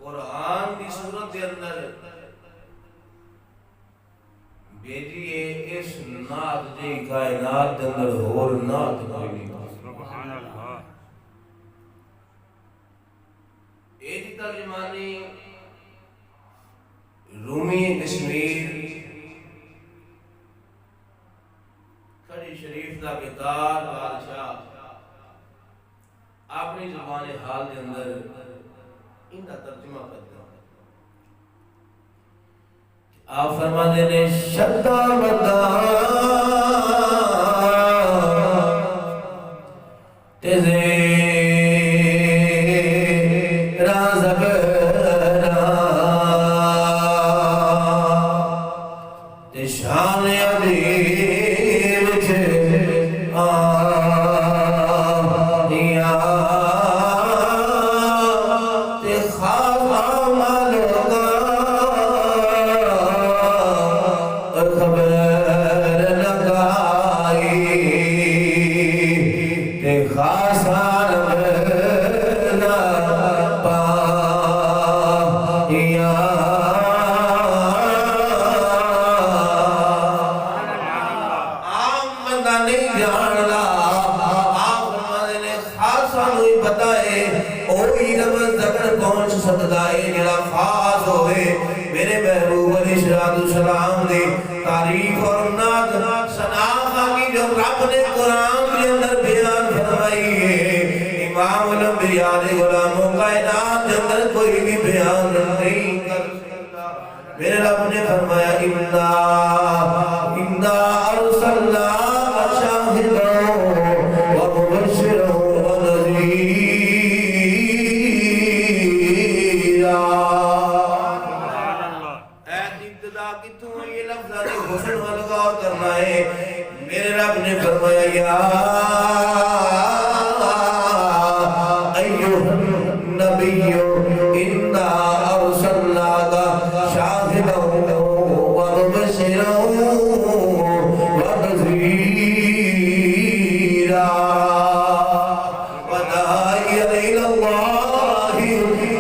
قرآن دی صورت دے اندر بیجیے اس نات جی کائنات دے اندر اور نات کوئی نہیں. سبحان اللہ. ایک ترجمانی رومی کشمیر کھڑی شریف دا کتاب بادشاہ اپنی زبان حال دے اندر ان کا ترجمہ کرتے ہیں. آپ فرماتے ہیں شدہ مدہ تیزے میرے رب نے فرمایا اِنَّا أَرْسَلْنَاكَ شَاهِدًا وَمُبَشِّرًا وَنَذِيرًا. اے ابتدا کی تو یہ لفظ حسن والا غور کرنا ہے. میرے رب نے فرمایا یا ایھا النبی اِنَّا أَرْسَلْنَاكَ شَاهِدًا وَمُبَشِّرًا وَنَذِيرًا وَدَاعِيًا إِلَى اللَّهِ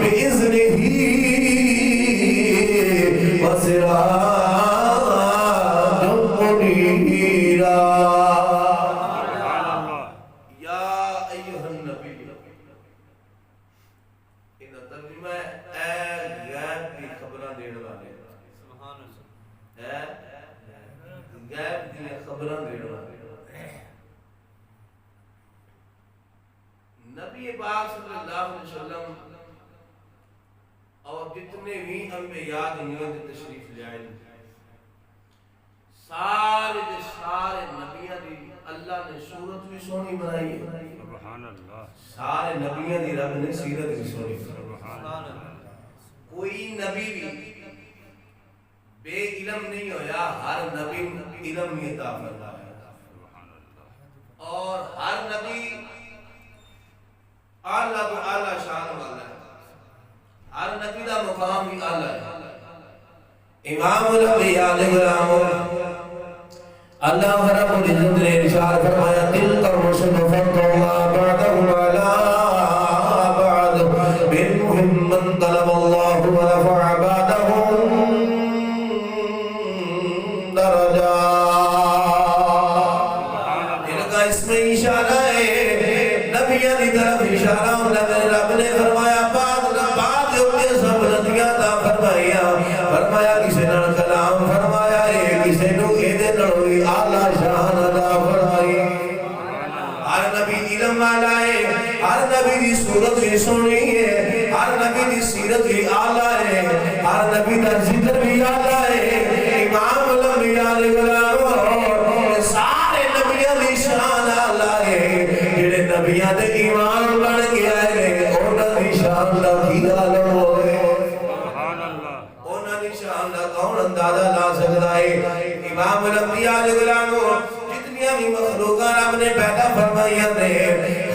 بِإِذْنِهِ وَسِرَاجًا مُنِيرًا. یا ایھا النبی ان ترجمہ اے غیب کی خبراں دینے والے. سبحان اللہ. اے غیب کی خبراں دینے والے نبی پاک صلی اللہ علیہ وسلم اور جتنے بھی انبیاء دنیا میں تشریف لے آئے سارے نبیوں دی اللہ نے صورت بھی سونی بنائی ہے. سبحان اللہ. سارے نبیوں دی رب نے سیرت بھی سونی. سبحان اللہ. کوئی نبی بھی بے علم نہیں ہویا. ہر نبی علم ہی عطا فرماتا ہے اور ہر نبی اعلیٰ تو اعلیٰ شان والا ہے. ہر نبی دا مقام ہی اعلیٰ ہے. امام الانبیاء علیہ السلام اللہ رب العزت نے ارشاد فرمایا تلک الرسل فضلنا بعضهم علی بعض منهم من کلم اللہ ورفع بعضهم درجات. ان کا اس میں اشارہ ہے نبیوں کی طرف اشارہ. رب نے فرمایا بعد کے سب ندیاں تا فرمایا کسی نال کلام فرمایا ہے کسی نو ایدے نڑوی اعلیٰ شان ادا فرمائی. ہر نبی علم والا ہے. ہر نبی دی صورت بھی سونی ہے. ہر نبی دی سیرت بھی اعلیٰ ہے. ہر نبی دا ذکر بھی اعلیٰ ہے. امام الانبیاء علیہ السلام سارے نبیوں دی شان اعلیٰ ہے. جڑے نبیوں دے ایمان بن گیا ہے انہاں دی شان دا کی عالم ہوئے. انہاں دی شان دا کون اندازہ لا سکتا ہے. امام الانبیاء علیہ السلام جتنی بھی مخلوقات رب نے پیدا فرمائی ہیں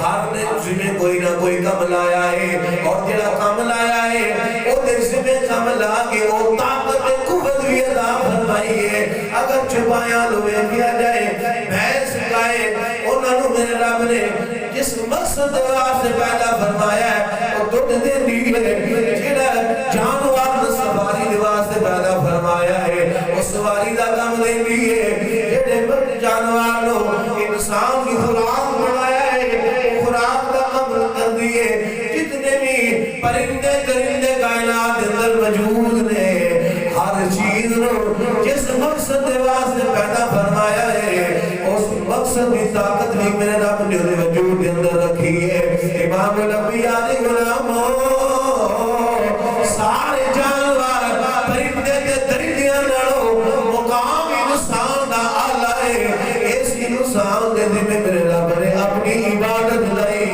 ہر نے جنہیں کوئی نہ کوئی کم لایا ہے اور جڑا کم لایا ہے وہ دیسے میں کم لا کے وہ طاقت قوت بھی عطا فرمائی ہے. اگر چھپایا لوے کیا جائے بھینس گائے انہوں نے میرے رب نے جس مقصد سے پیدا فرمایا ہے وہ دودھ دے دی ہے جڑا جانور سواری دے واسطے پیدا فرمایا ہے اس سواری دا کام دیندی ہے جڑے جانور نو انسان کی خوراک بنایا ہے خوراک دا عمل کردی ہے جتنے بھی پرندے درندے کائنات اندر موجود نے ہر چیز نو جس مقصد دے واسطے پیدا فرمایا ہے اس مقصد کی طاقت بھی میرے رب نے وجود کے اندر رکھی ہے امام الانبیاء علیہ غلاموں سارے جانور پرندے تے درندیاں نالوں مقام انسان دا اعلی ہے اس انسان دے دل میں میرے رب نے اپنی عبادت لائی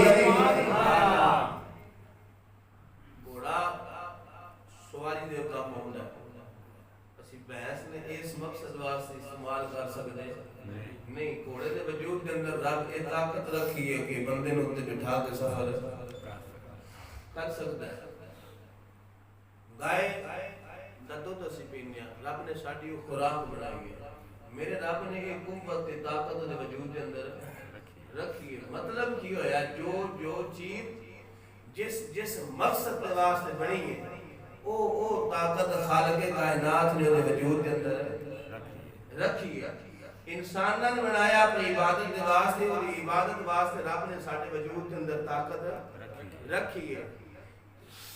گھوڑا سواری دے کام ہوندا اسی بحث نے اس مقصد واسطے استعمال کر سکتے نہیں گھوڑے دے وجود کے اندر رب یہ طاقت رکھی ہے کہ بندے نو تے بٹھا کے سفر کر سکتا ہے گائے ددو تو اسی پینے رب نے ساڈی خوراک بنائی ہے میرے رب نے ایک قوت تے طاقت دے وجود کے اندر رکھی ہے مطلب کی ہویا جو چیز جس مقصد کے واسطے بنی ہے او طاقت خالق کائنات نے دے وجود کے اندر رکھی ہے انساناں نے بنایا اپنی عبادت دے واسطے اور عبادت واسطے رب نے ساڈے وجود کے اندر طاقت رکھی ہے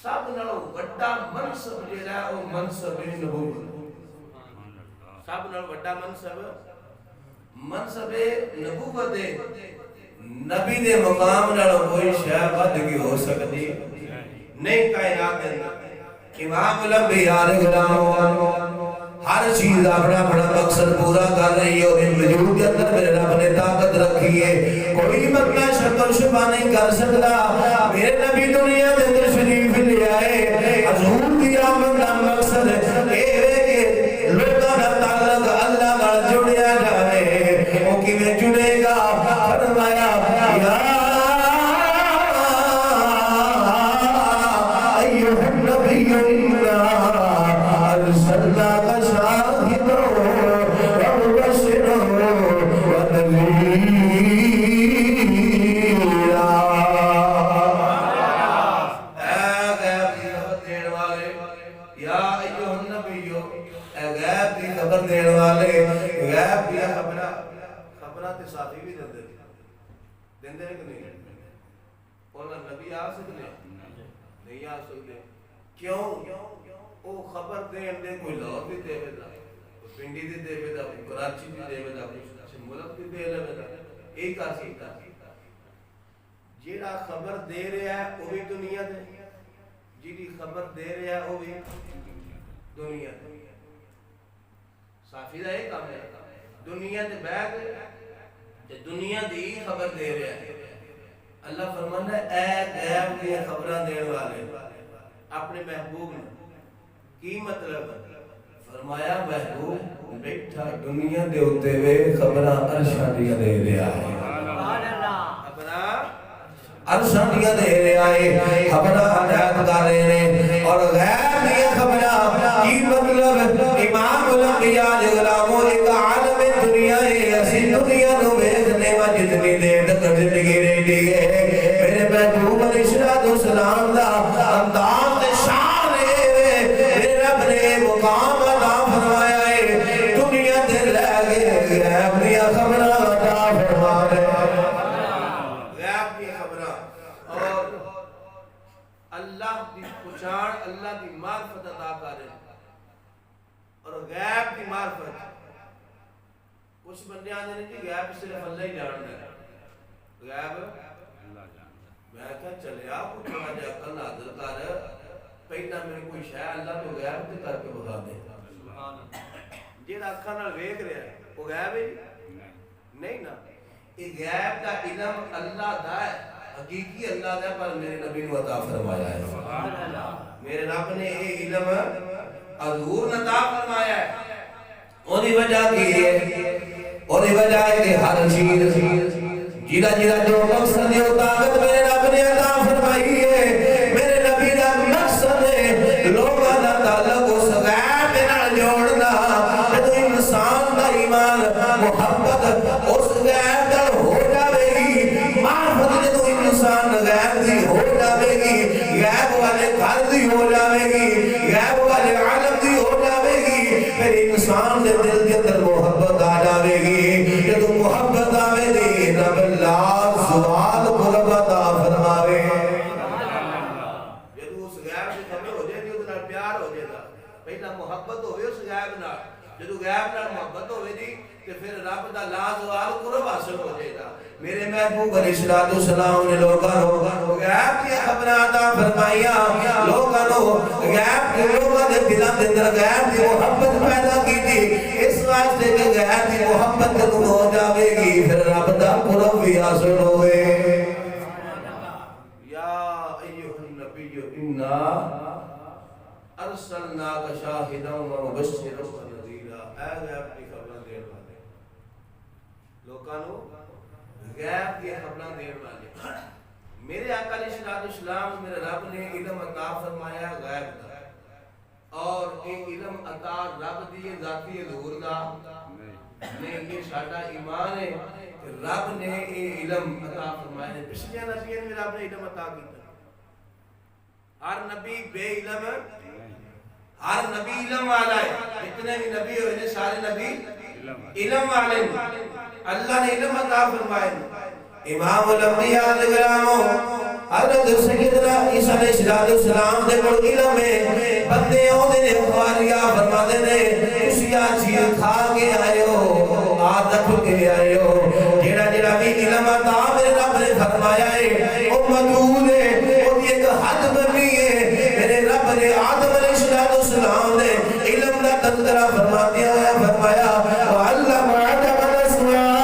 سب نالوں بڑا منصب جڑا ہے او منصب نبوت سب نالوں بڑا منصب نبوت ہے نبی دے مقام نالوں کوئی شے ود کی ہو سکتی نہیں کائنات دے امام الانبیاء علیہ غلاموں ہر چیز اپنا بڑا مقصد پورا کر رہی ہے اور ان وجود کے اندر میرے رب نے طاقت رکھی ہے کوئی مطلع شک و شبہ نہیں کر سکتا میرے نبی دنیا کے اندر شریف لے آئے حضور کی آمد کا مقصد اے کہ لوگوں کا تعلق اللہ نال جڑیا جائے وہ کیویں جڑے گا فرمایا یا ایھا النبی انا ارسلناک شاہدا ومبشرا ونذیرا خبر دین والے غیب کی خبراں تے ساتھی بھی دیندے دیندے کہ نہیں انہاں نبی آ سکدے نہیں آ سکدے کیوں او خبر دین دے کوئی لاہور دی دیوے دا پنڈی دی دیوے دا کراچی دی دیوے دا ملک دی دیوے دا ایک کر سکتا جیڑا خبر دے رہا ہے وہ بھی دنیا دے جیڑی خبر دے رہا ہے وہ بھی دنیا دے صافی دا ایک کام ہے دنیا دے بیٹھ تے دنیا دی خبر دے رہا ہے اللہ فرماندا ہے اے غیب دی خبراں دین والے اپنے محبوب نے کی مطلب فرمایا محبوب بیٹھا دنیا دے اوتے وے خبراں عرشاں دی دے رہا ہے سبحان اللہ خبراں عرشاں دی دے رہا ہے خبراں ہدایت کر رہے ہیں اور غیب دی خبراں کی مطلب امام الانبیاء علیہ غلاموں ایک عالم دنیا ہے اسی دنیا نو ویکھنے وا جتنی دیر تک زندگی رہی ہے میرے محبوب علیہ الصلوۃ والسلام دا انداز شان ہے میرے رب نے مقام عطا فرمایا ہے دنیا تے لے گئے غیب دی خبراں عطا فرما رہے غیب دی خبراں اور اللہ دی پہچان اللہ دی معرفت عطا کر رہے اور غیب کی معرفت کچھ بندے آنے نہیں کہ غیب صرف اللہ ہی جانتا ہے غیب اللہ جانتا ہے میں کہا چلے آپ کو تھوڑا جا کل حاضر کر پہلا میرے کوئی شے اللہ تو غیب تے کر کے بتا دے جیڑا اکھاں نال ویکھ رہا ہے وہ غیب ہے نہیں نا یہ غیب دا علم اللہ دا ہے حقیقی اللہ دا پر میرے نبی نے عطا فرمایا ہے سبحان اللہ میرے رب نے یہ علم حضور نے عطا فرمایا ہے اونی وجہ کی ہے اونی وجہ ہے کہ ہر چیز جیڑا جو مقصد ہے طاقت میرے رب نے عطا فرمائی ہے میرے نبی دا مقصد ہے لوگاں دا تعلق اس غیب نال جوڑنا جدوں انسان دا ایمان محبت اس غیب نال ہو جاوے گی معرفت جدوں انسان غیب دی ہو جاوے گی غیب والے گھر دی ہو جاوے گی غیب والے عالم دی ہو جاوے گی پھر انسان دے دل کے اندر محبت آ جاوے گی جب محبت آوے دی رب لا زوال قرب عطا فرماوے جب اس غیب سے خبر ہو جائے گی اس نال پیار ہو جائے گا پہلا محبت ہوئے اس غیب نال جب غیب نال محبت ہوئے دی کہ پھر رب دا لا زوال قرب حاصل ہو جائے گا میرے محبوب علیہ السلام نے لوگاں غیب کی خبراں عطا فرمائیاں لوگاں غیب کے لوگاں دے دلاں دے اندر غیب کی محبت پیدا کی تھی اس واسطے کہ غیب کی محبت جب ہو جاوے گی پھر رب دا قرب بھی حاصل ہوئے یا ایھا النبی انا ارسلناک شاہدا و مبشرا و نذیرا اے غیب کی خبراں دین والے لوگاں نو غیب کی خبراں دین والے میرے آقا علیہ السلام میرے رب نے علم عطا فرمایا غیب کا اور یہ علم عطا رب دی ذاتی حضور دا نہیں یہ ساڈا ایمان ہے کہ رب نے یہ علم عطا فرمایا ہے پچھلے نبیوں میں رب نے علم عطا کیتا ہر نبی بے علم ہر نبی علم والا ہے جتنے بھی نبی ہوئے نے سارے نبی علم والے اللہ نے علم عطا فرمایا امام الانبیاء کرامو حضرت سیدنا عیسیٰ علیہ السلام دے کول علم ہے بندے اوندے نے خواریا فرماتے نے خوشیاں چیز کھا کے آئے ہو عادت کے آئے ہو جیڑا جیڑا بھی علم عطا میرے رب نے فرمایا ہے او مدعو ہے او دی ایک حد بنی ہے میرے رب نے آدم علیہ السلام نے علم دا تذکرہ فرماتے ہیں فرمایا وعلم آدم الاسماء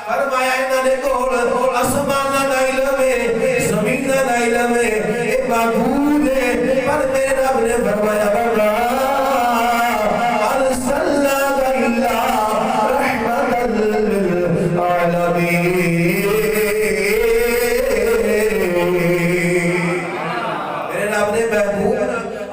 فرمایا انہوں نے کول اسمان دا علم ہے زمین دا علم ہے ایک معبود ہے پر میرے رب نے فرمایا ارسلناک الا رحمۃ للعالمین میرے رب نے محبوب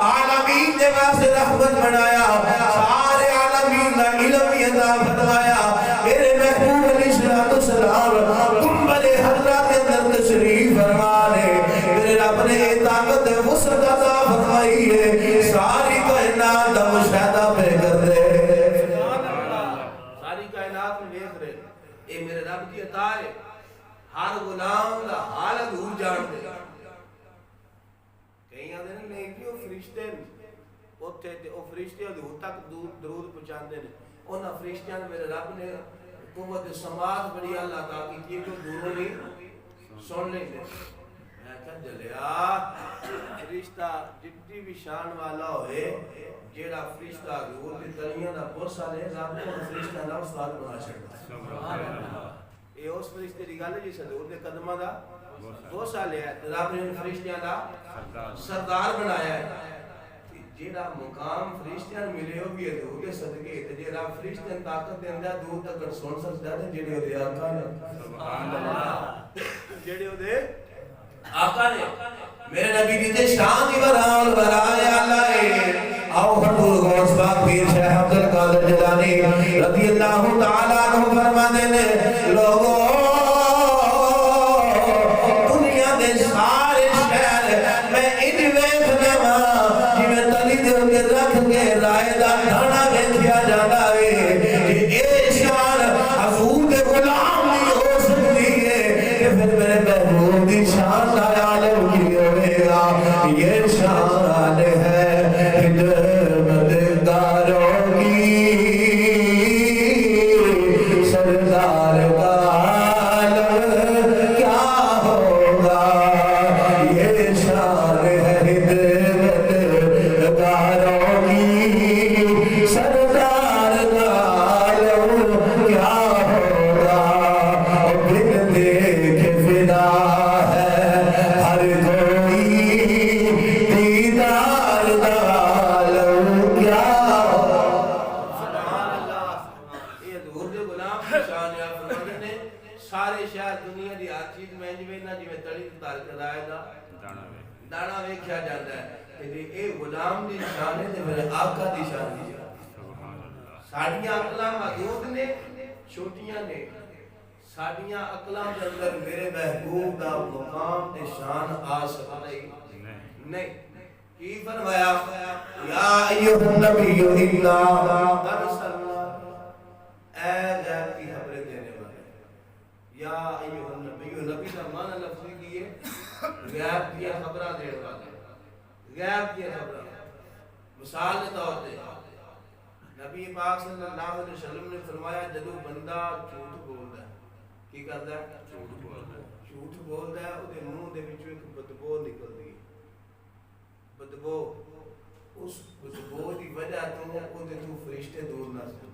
عالمین کے واسطے رحمت بنایا سارے عالمین دا علم عطا فرمایا میرے محبوب علیہ السلام گنبد حضرہ کے اندر تشریف فرما لے میرے رب نے طاقت وسعت عطا فرمائی ہے ساری کائنات دا مشاہدہ پہ کر دے ساری کائنات میں دیکھ رہے اے میرے رب کی عطا ہے ہر غلام دا حال حضور جان دے کہیں آدھے نہیں کہ وہ فرشتے اوتھے تے او فرشتے حضور تک درود پہنچاندے نے انہاں فرشتیاں میرے رب نے قوت سماعت بڑی اللہ عطا کی تھی جو دوروں نہیں سن لیں گے میں کہا جلیا فرشتہ جتنی بھی شان والا ہوئے جیڑا فرشتہ حضور دی تلیاں دا بوسا لے رب کو فرشتہ نہ استاد بنا چھڑتا یہ اس فرشتے دی گل ہے جس حضور دے قدمہ دا بوسا لے رب نے فرشتیاں دا سردار بنایا ہے جیڑا مقام فرشتیاں ملے ہو بھی حضور کے صدقے تے جیڑا فرشتیاں طاقت دیندا دور تک سن سکدا تے جیڑے دے آقا نے سبحان اللہ جیڑے دے آقا نے میرے نبی دی تے شان دی برال برائے اللہ آؤ حضور غوث پاک پیر شیخ عبد القادر جیلانی رضی اللہ تعالی عنہ فرماتے نے لوگوں دنیا دے سارے شہر میں ان ویکھ لواں جویں تلی دے اندر رکھ کے رائے دا دانا ویکھیا جاندا ہے اے شان حضور دے غلام نہیں ہو سکتی ہے کہ پھر میرے محبوب دی شان دا عالم کی ہوئے گا یہ شان ہے خدمتگاروں کی سردار کا عالم کیا ہوگا یہ شان ہے خدمتگاروں کی سردار کا عالم کیا ہوگا بن دیکھ فدا ہے ہر کوئی دیدار کا عالم کیا ہوگا سبحان اللہ یہ حضور دے غلام کی شان ہے فرماتے نے سارے شہر دنیا دی ہر چیز میں جویں نہ جویں تلی تے تار کے رائے دا دانا ویکھیا جاندا ہے کہ اے غلام دی شان ہے تے میرے آقا دی شان ہے سبحان اللہ ساڈیاں عقلاں محدود نے چھوٹیاں نے ساڈیاں عقلاں دے اندر میرے محبوب دا مقام تے شان آ سکدا نہیں کی فرمایا یا ایھا النبی انا ارسلنا اے غیب کی خبریں دینے والے یا ایھا النبی نبی کا معنی لفظی کی ہے غیب کی خبراں دینے والے غیب کی خبراں مثال کے طور پہ نبی پاک صلی اللہ علیہ وسلم نے فرمایا جدو بندہ جھوٹ بولدا ہے کی کردا ہے جھوٹ بولدا ہے او دے منہ دے وچوں ایک بدبو نکلدی ہے بدبو اس بدبو دی وجہ تو او دے تو فرشتے دور نہ سن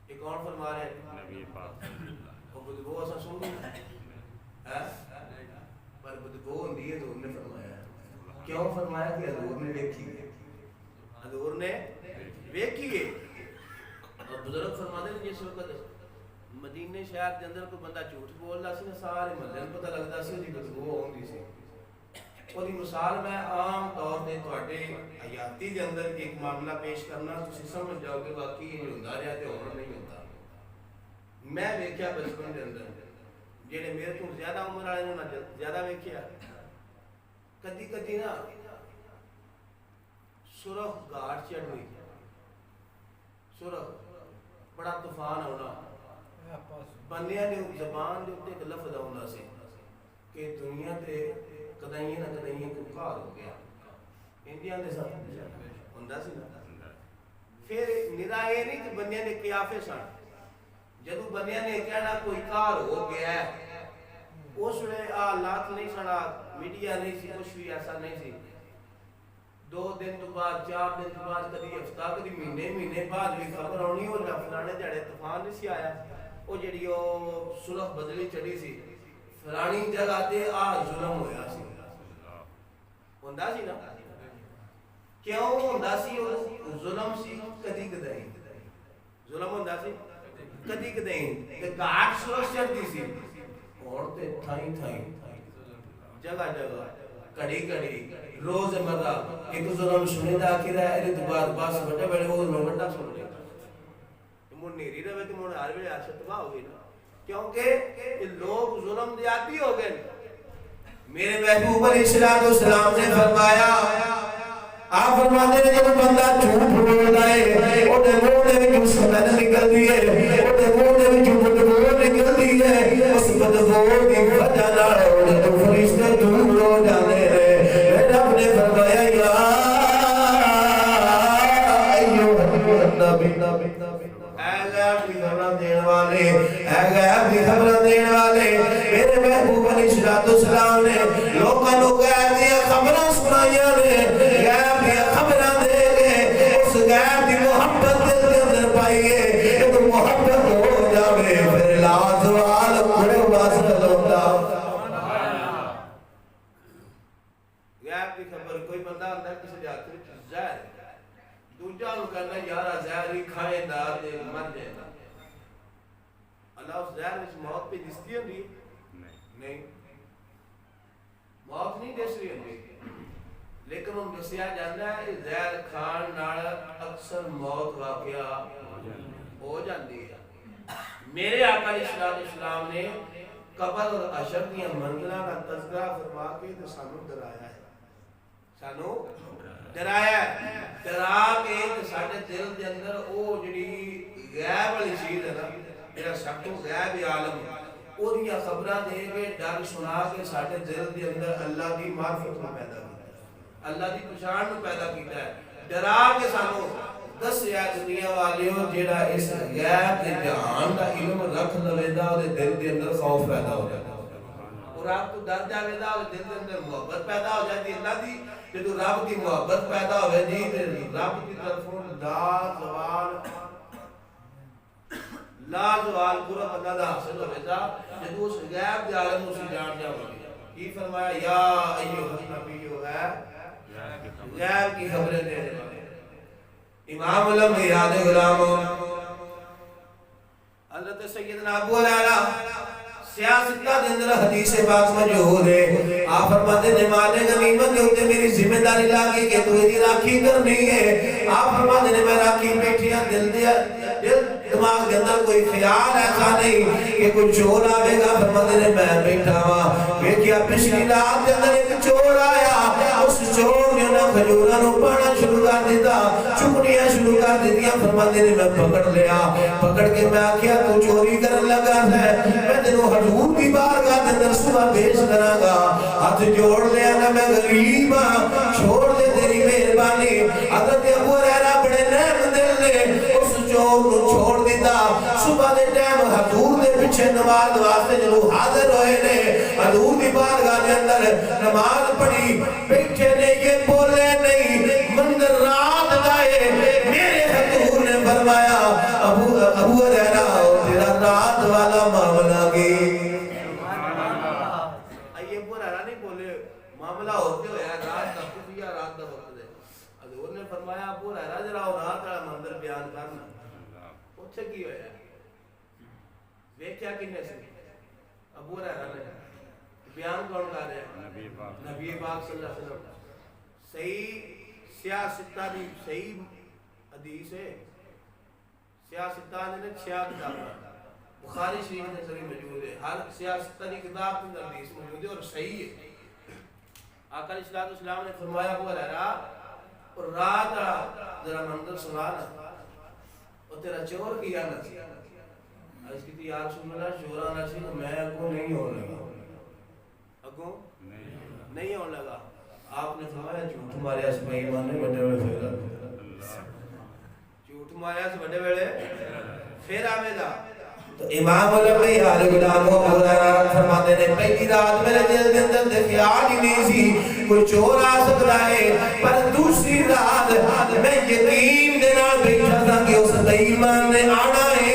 یہ کون فرما رہے ہیں نبی پاک وہ بدبو اسا سن ہے پر بدبو ہوندی ہے تو انہوں نے فرمایا کیوں فرمایا کہ حضور نے دیکھی ہے حضور نے دیکھی ہے اور بزرگ فرماتے ہیں جس وقت مدینے شہر کے اندر کوئی بندہ جھوٹ بولدا سی نا سارے محلے نوں پتہ لگدا سی کہ بدبو آوندی سی اور یہ مثال میں عام طور پہ تواڈے حیاتی دے اندر ایک معاملہ پیش کرنا تسی سمجھ جاؤ کہ واقعی یہ ہوندا رہیا تے ہون نہیں ہوندا میں ویکھیا بچپن دے اندر جڑے میرے تو زیادہ عمر والے نے نہ زیادہ ویکھیا کدی کدی نا سرخ گھاٹ چڑھ گئی سرخ بڑا طوفان ہونا بندیاں دی زبان دے اوتے ایک لفظ آوندا سی کہ دنیا تے کدائیں نہ کدائیں کو کار ہو گیا انڈیا دے ساتھ ہوندا سی نا پھر نرا یہ نہیں کہ بندیاں نے قیافے سن جدو بندیاں نے کہنا کوئی کار ہو گیا ہے اس ویلے حالات نہیں سنا میڈیا نہیں سی کچھ بھی ایسا نہیں سی 2 دن تو بعد 4 دن تو بعد کدی ہفتہ کدی مہینے بعد بھی خبر آنی اور فلانے جڑے طوفان نہیں سی آیا وہ جڑی وہ سرخ بدلی چڑھی سی فلانی جگہ تے ظلم ہویا سی ہوندا سی نا کیوں ہوندا سی ظلم سی کدی کدی ظلم ہوندا سی کدی کدی تے گھاٹ سرخ چڑھدی سی اور تے تھائی تھائی جگہ جگہ کڑی کڑی روز مرہ ایک ظلم سنے دا آخر ہے ایرے دوبار باس بڑا بڑے وہ میں بڑا سن لے مون نیری رہے تو مون ہر ویلے عاشق تباہ ہو گئی نا کیونکہ یہ لوگ ظلم دے عادی ہو گئے میرے محبوب علیہ السلام نے فرمایا آپ فرماتے ہیں جب بندہ جھوٹ بولتا ہے وہ دے منہ دے وچوں سمجھ نکلدی ہے وہ دے منہ دے وچوں بدبو نکلدی ہے اس بدبو دی وجہ نال وہ تو فرشتے دور ہو جاندے ہیں میرے رب نے فرمایا یا ایھا النبی اے غیب کی خبر دینے والے اے غیب کی خبر دینے والے میرے محبوب علیہ السلام نے لوکاں نوں غیب دی خبراں سنائیاں نے غیب دی خبراں دے کے اس غیب دی محبت دل دے اندر پائیے ایک محبت ہو جاوے پھر لا زوال کوئی واسطہ ہوتا غیب دی خبر کوئی بندہ اندر کسی دے ہاتھ وچ زہر دوجا نوں کہنا یارا زہر ہی کھائے دا تے مر جائے گا اللہ اس زہر وچ موت پہ دستی ہوندی نہیں موت نہیں دس رہی ہوندی لیکن ہم دسیا جاندا ہے زہر کھان نال اکثر موت واقعہ ہو جاندی ہے میرے آقا علیہ السلام نے قبر اور حشر کی منزلہ کا تذکرہ فرما کے تو سانو ڈرایا ہے سانو ڈرایا ہے ڈرا کے ساڈے دل دے اندر او جڑی غیب والی چیز ہے نا جڑا سب تو غیب عالم اودیاں خبراں دے کے ڈر سنا کے ساڈے دل دے اندر اللہ دی معرفت کو پیدا کیتا ہے اللہ دی پہچان کو پیدا کیتا ہے ڈرا کے سانو دسیا دنیا والیو جڑا اس غیب دے جہان دا علم رکھ لوے دا او دے دل دے اندر خوف پیدا ہو جاتا اور آپ تو ڈر جاوے دا او دل دے اندر محبت پیدا ہو جاتی اللہ دی جدو رب دی محبت پیدا ہوئے جی تے رب دی طرفوں لا زوال پورا بندہ دا حاصل ہوئے دا جدو اس غیب دے عالم اسی جان جاوے کی فرمایا یا ایھا النبی ہے غیب کی خبریں دینے والے امام الانبیاء دے غلام حضرت سیدنا ابو العلا سیاستہ دے اندر حدیث پاک موجود ہے. آپ فرماتے ہیں مال غنیمت کے اوپر میری ذمہ داری لاگی کہ تو دی راکھی کرنی ہے. آپ فرماتے ہیں میں راکھی بیٹھیاں دل دماغ کے اندر کوئی خیال ایسا نہیں کہ کوئی چور آئے گا. فرماتے ہیں میں بیٹھا ہوا دیکھیا پچھلی رات کے اندر ایک چور آیا. اس چور نے نہ کھجوراں نو پانا شروع کر دیتا, چکنیاں شروع کر دیتیاں. فرماتے ہیں میں پکڑ لیا, پکڑ کے میں آکھیا تو چوری کرن لگا ہے, میں تینوں حضور کی بارگاہ کے اندر صبح پیش کراں گا. ہاتھ جوڑ لیا نا میں غریب ہاں, چھوڑ دے تیری مہربانی. حضرت ابو ہریرہ بڑے نرم دل نے اس چور کو چھوڑ دیتا. صبح دے ٹائم حضور دے پیچھے نماز واسطے جلو حاضر ہوئے نے, حضور کی بارگاہ کے اندر نماز پڑھی, بیٹھے نے یہ بولے نہیں. منظر رات دائے میرے حضور نے فرمایا ابو ہریرہ تیرا رات والا معاملہ گئی. آئیے ابو ہریرہ نہیں بولے معاملہ ہوتے ہوئے رات دا خفیہ رات دا وقت دے. حضور نے فرمایا ابو ہریرہ ذرا رات والا منظر بیان کرنا. اچھا کی ہویا دیکھیا کنے سے ابو ہریرہ نے بیان کون کر رہے ہیں؟ نبی پاک صلی اللہ علیہ وسلم. صحیح سیاستہ دی صحیح حدیث ہے. سیاستہ نے 6 کتابیں بخاری شریف میں سری موجود ہے. ہر سیاستہ دی کتاب کے اندر حدیث موجود ہے اور صحیح ہے. آقا علیہ السلام نے فرمایا ابو ہریرہ رات ذرا منظر سنا نا, اور تیرا چور کیا نہ سی. اس کی تھی یا رسول اللہ چورا نہ سی, میں اگوں نہیں ہونے لگا, اگوں نہیں ہونے لگا. آپ نے فرمایا جھوٹ ماریا سے میں ایمان نے بڑے ویلے پھیرا, جھوٹ ماریا سے بڑے ویلے پھیرا میں دا. تو امام علمی حال غلام ابو ہریرہ فرماتے ہیں پہلی رات میرے دل کے اندر خیال ہی نہیں سی کوئی چور آ سکتا ہے, پر دوسری رات میں یقین دے نال بیٹھا تھا کہ اس بے ایمان نے آنا ہے.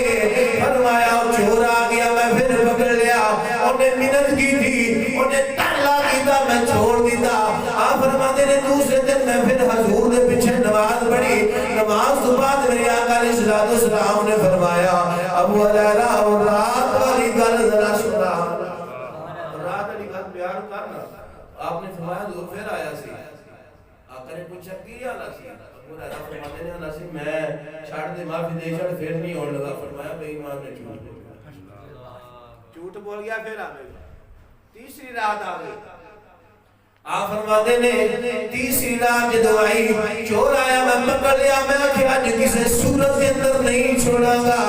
فرمایا چور آ گیا, میں پھر پکڑ لیا, انہیں منت کی تھی, انہیں ترلا کیتا, میں چھوڑ دیتا. آپ فرماتے ہیں دوسرے دن میں پھر حضور دے پیچھے نماز پڑھی. نماز تو بعد میرے آقا علیہ السلام نے فرمایا ابو ہریرہ اور رات والی گل ذرا سنا, رات والی گل بیان کرنا. آپ نے فرمایا حضور پھر آیا سی. آقا نے پوچھا کی حال سی؟ ابو ہریرہ فرماتے ہیں حال سی میں چھڑ دے معافی دے چھڑ پھر نہیں ہونے لگا. فرمایا بے ایمان نے جھوٹ بول گیا پھر آ گئی. تیسری رات آ گئی. آپ فرماتے ہیں تیسری رات جدو آئی چور آیا, میں پکڑ لیا, میں آکھیا آج کسی صورت کے اندر نہیں چھوڑا گا,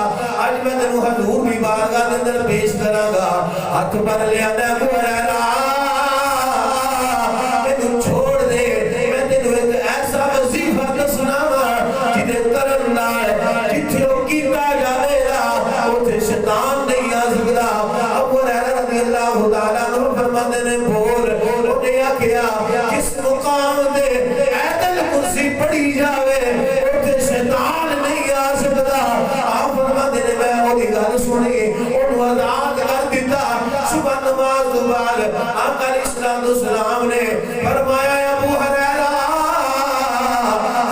آج میں تینوں حضور کی بارگاہ کے اندر پیش کراں گا. ہاتھ پر لیا میں ابو ہریرہ تینوں چھوڑ دے, میں تینوں ایک ایسا وظیفہ دسناواں جدے کرن نال جتھے او کیتا جاوے گا اوتھے شیطان نہیں آ سکدا. ابو ہریرہ رضی اللہ تعالیٰ عنہ فرماتے ہیں بول کیا جس مقام دے ایدل کرسی پڑھی جاوے اوتھے شیطان نہیں آ سکتا. آپ فرماتے ہیں میں اوہی گل سنی انہوں آزاد کر دیتا. صبح نماز تو بعد آقا علیہ السلام نے فرمایا ابو ہریرہ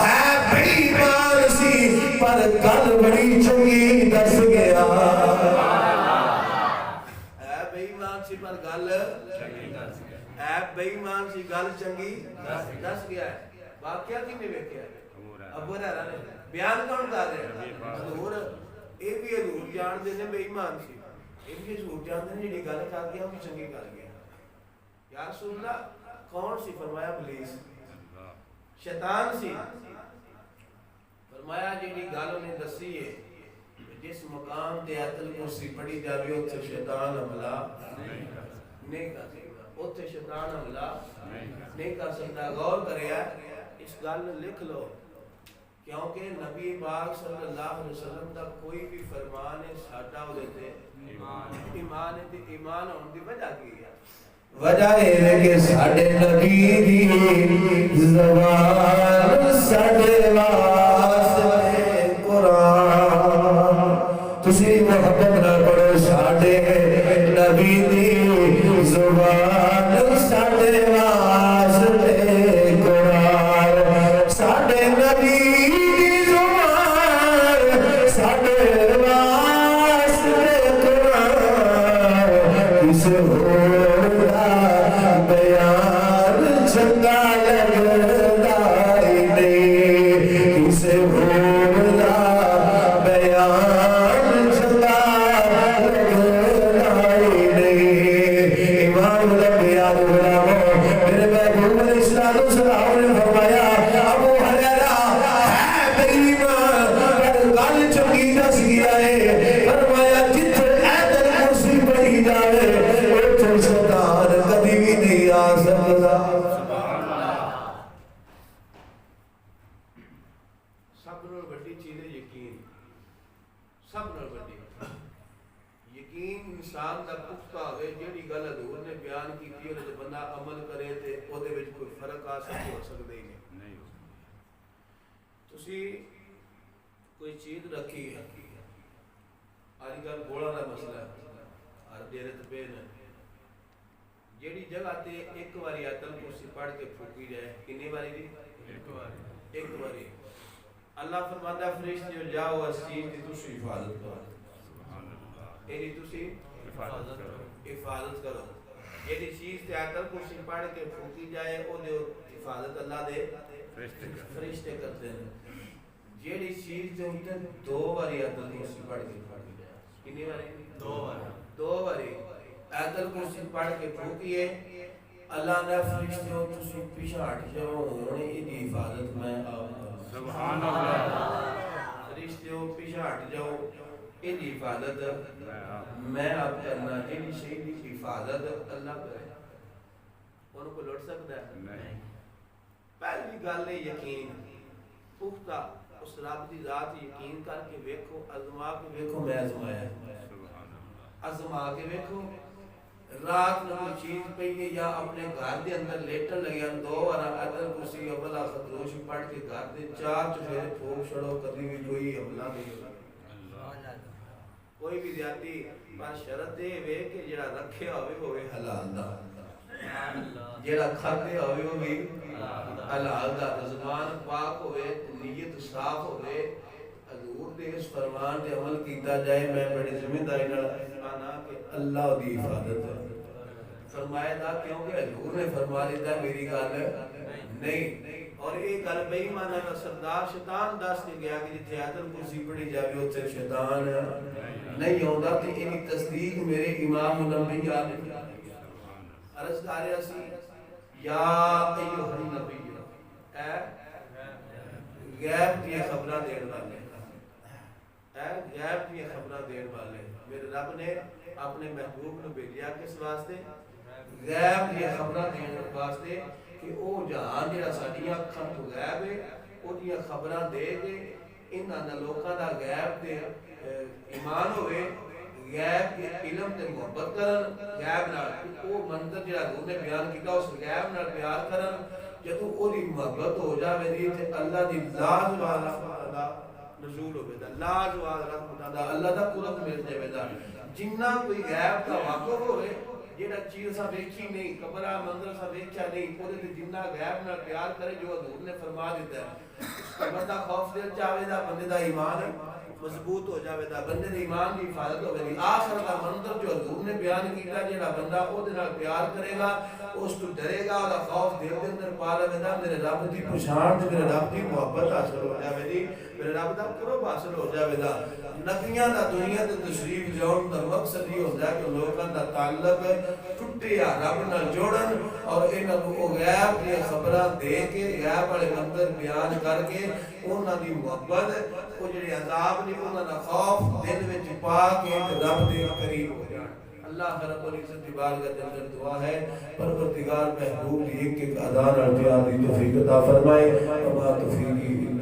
ہے بے ایمان سی پر گل بڑی چنگی دس گیا. ہے بے ایمان سی پر گل بے ایمان سی گل چنگی دس گیا ہے. واقعہ کی میں ویکھیا ہے ابو ہریرہ نے بیان کون کر رہے ہیں؟ حضور اے بھی حضور جان دے نے بے ایمان سی, اے بھی حضور جان دے نے جڑی گل کر گیا وہ چنگی کر گیا. یا رسول اللہ کون سی؟ فرمایا ابلیس, شیطان سی. فرمایا جڑی گل نے دسی ہے جس مقام تے عدل کرسی پڑھی جاوے اوتھے شیطان حملہ نہیں کر سکتا, اوتھے شیطان حملہ نہیں کر سکتا. غور کریا اس گل لکھ لو کیونکہ نبی پاک صلی اللہ علیہ وسلم دا کوئی بھی فرمان ہے ساڈا ہو دیتے ایمان ہے. تے ایمان ہون دی وجہ کی ہے؟ وجہ ہے کہ ساڈے نبی دی زبان ساڈے واسطے قرآن. تسی محبت نہ پڑھو ساڈے نبی دی زبان ساڈے واسطے قرآن. ساڈے نبی دی زبان ساڈے واسطے قرآن. سے بھولنا بیان چلا لگائی نہیں امام الانبیاء غلاموں میرے محبوب علیہ السلام نے فرمایا ابو ہریرہ ہے بے ایمان پر گل چنگی دس گیا ہے فرمایا جتھے ایدل کرسی پڑھی جاوے اتھے شیطان کبھی بھی نہیں آ سکتا سب نال بڑی چیز ہے یقین سب نال بڑی یقین انسان دا پختہ ہوئے جیڑی گل حضور نے بیان کیتی اور جب بندہ عمل کرے تے اودے وچ کوئی فرق آ سکے ہو سکتا ہی نہیں تسی کوئی چیز رکھی ہے آج کل گوڑا دا مسئلہ ہے ہر ڈیرے تے پے نے جیڑی جگہ تے ایک واری آیتل کرسی پڑھ کے پھوکی جائے کتنی باری دی ایک باری اللہ فرماتا ہے فرشتے جاؤ اس چیز کی تسی حفاظت کرو ایدی تسی حفاظت کرو جیڑی چیز تے آیتل کرسی پڑھ کے پھوکی جائے او دے حفاظت اللہ دے فرشتے کرتے ہیں جیڑی چیز تے ہوتے دو باری آیتل کرسی پڑھ کے پھوکی جائے کتنی باری دو باری آیتل کرسی پڑھ کے پھوکیے اللہ نے فرشتے تسی پیچھے ہٹ جاؤ انہیں ایدی حفاظت میں آپ سبحان اللہ فرشتے پیچھے ہٹ جاؤ ایدی حفاظت میں آپ کرنا جیڑی شہید کی حفاظت اللہ کرے انہوں کو لوٹ سکتا ہے نہیں پہلی گل ہے یقین پختہ اس رب دی ذات یقین کر کے ویکھو ازما کے ویکھو میں ازمایا ازما کے ویکھو رات میں کوئی چیز پہ یا اپنے گھر دے اندر لیٹر لگیا دو بار آیتل کرسی اولا خطروش پڑھ کے گھر دے چار چفیرے پھوک چھڑو کبھی بھی کوئی حملہ نہیں ہوگا کوئی بھی زیادتی پر شرط دے وے کہ جڑا رکھے ہوئے حلال دا جڑا کھاتے ہوئے حلال دا زبان پاک ہوئے نیت صاف ہوئے حضور دے اس فرمان دے عمل کیتا جائے میں بڑی ذمہ داری نال آنا کہ اللہ دی حفاظت ہے فرمایا تھا کیونکہ حضور نے فرما دیتا ہے میری گل نہیں اور ایک گل بے ایمان کا سردار شیطان دس کے گیا کہ جتھے آیتل کرسی پڑھی جاوے اوتھے شیطان نہیں ہوندا تے اینی تصدیق میرے امام الانبیاء نے عرض کر رہا سی یا ایھا النبی اے غیب کی خبراں دین والے اے غیب کی خبراں دین والے میرے رب نے اپنے محبوب کو بھیجا کس واسطے غیب کی خبراں دین واسطے کہ او جہان جڑا ساڈیاں اکھاں تو غیب ہے او دی خبراں دے کے انہاں دا لوکاں دا غیب تے ایمان ہوئے غیب کے علم تے محبت کرن غیب نال او منظر جڑا حضور نے بیان کیتا اس غیب نال پیار کرن جدوں او دی محبت ہو جاوے دی تے اللہ دی ذات والا رحمت نزول ہوے دا لا زوال رحمت دا اللہ دا قرب مل جاوے دا جنہ کوئی غیب دا واقف ہوئے جیڑا چیز سا ویکھی نہیں قبرہ منظر سا ویکھیا نہیں اودے تے جنہ غیب نال پیار کرے جو حضور نے فرما دیتا ہے بندہ خوف دل چاہے دا بندے دا ایمان مضبوط ہو جاوے دا بندے دے ایمان دی حفاظت ہوے دی آخر دا منظر جو حضور نے بیان کیتا جیڑا بندہ اودے نال پیار کرے گا اس تو ڈرے گا اور خوف دل دے اندر پا لے گا میرے رب دی پہچان تے میرے رب دی محبت حاصل ہو جاوے دی میرے رب دا قرب حاصل ہو جاوے دا نبیاں دا دنیا تے تشریف جاؤن دا مقصد یہ ہوندا ہے کہ لوکاں دا تعلق ٹوٹیا رب نال جوڑن اور انہاں کو غیب دی خبراں دے کے غیب والے منظر بیان کر کے انہاں دی محبت او جڑے عذاب نے انہاں دا خوف دل وچ پا کے رب دے قریب ہو جان اللہ رب العزت کی بارگاہ کے اندر دعا ہے پروردگار محبوب ایک ایک ادا نال دی توفیق عطا فرمائے وما توفیقی